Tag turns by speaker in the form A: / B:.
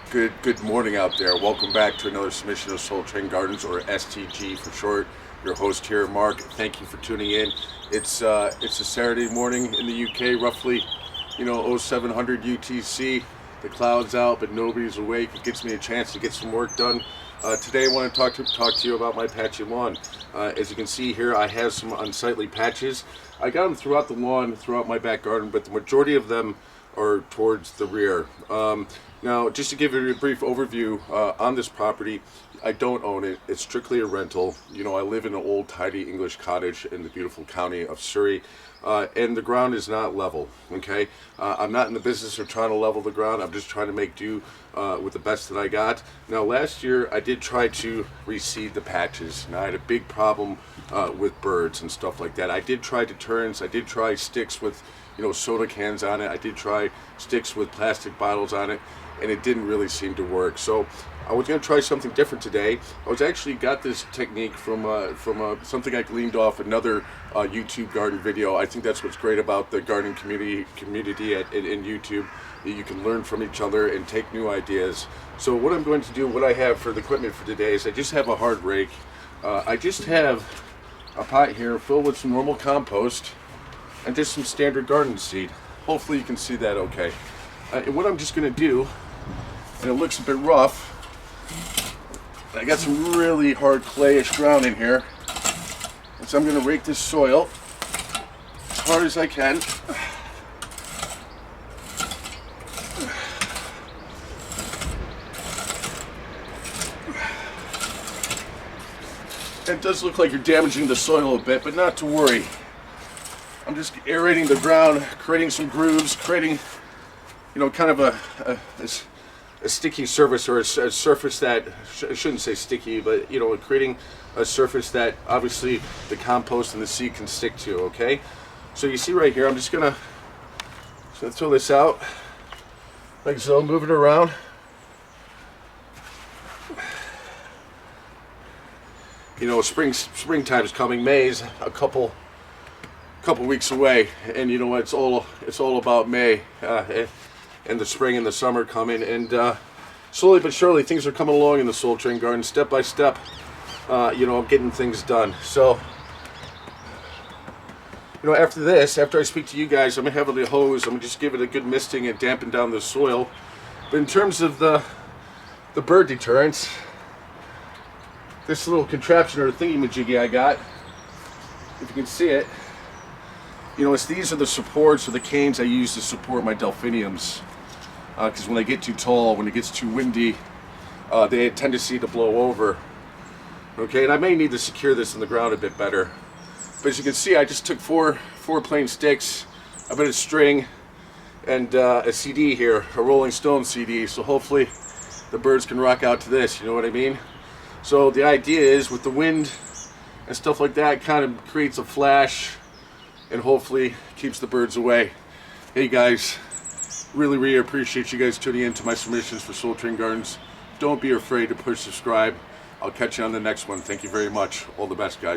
A: Good morning out there. Welcome back to another submission of Soul Train Gardens, or STG for short. Your host here, Mark. Thank you for tuning in. It's a Saturday morning in the UK, roughly 0700 UTC. The clouds out, but nobody's awake. It gives me a chance to get some work done. Today I want to talk to you about my patchy lawn. As you can see here, I have some unsightly patches. I got them throughout the lawn, throughout my back garden, but the majority of them are towards the rear. Now, just to give you a brief overview on this property, I don't own it. It's strictly a rental. I live in an old, tidy English cottage in the beautiful county of Surrey, and the ground is not level, okay? I'm not in the business of trying to level the ground. I'm just trying to make do with the best that I got. Now, last year, I did try to reseed the patches. Now, I had a big problem with birds and stuff like that. I did try deterrence. I did try sticks with soda cans on it. I did try sticks with plastic bottles on it, and it didn't really seem to work. So I was going to try something different today. I was actually got this technique from something I gleaned off another YouTube garden video. I think that's what's great about the gardening community in YouTube. You can learn from each other and take new ideas. So what I'm going to do, what I have for the equipment for today, is I just have a hard rake. I just have a pot here filled with some normal compost and just some standard garden seed. Hopefully you can see that okay. And what I'm just going to do, and it looks a bit rough, I got some really hard clayish ground in here, and so I'm going to rake this soil as hard as I can. It does look like you're damaging the soil a bit, but not to worry. I'm just aerating the ground, creating some grooves, creating, kind of a sticky surface, or a surface that, I shouldn't say sticky, but, creating a surface that obviously the compost and the seed can stick to, okay? So you see right here, I'm just gonna throw this out, like so, move it around. Springtime's coming. May's a couple weeks away, and it's all about May and the spring and the summer coming, and slowly but surely things are coming along in the Soul Train Garden, step by step. I'm getting things done. So after I speak to you guys, I'm gonna have the hose. I'm gonna just give it a good misting and dampen down the soil. But in terms of the bird deterrence, this little contraption or thingy-majiggy I got, if you can see it, these are the supports or the canes I use to support my delphiniums. Because when they get too tall, when it gets too windy, they have a tendency to blow over. Okay, and I may need to secure this in the ground a bit better. But as you can see, I just took four plain sticks, a bit of string, and a CD here, a Rolling Stone CD. So hopefully the birds can rock out to this, you know what I mean? So the idea is, with the wind and stuff like that, it kind of creates a flash and hopefully keeps the birds away. Hey guys, really appreciate you guys tuning in to my submissions for Soul Train Gardens. Don't be afraid to push subscribe. I'll catch you on the next one. Thank you very much. All the best, guys.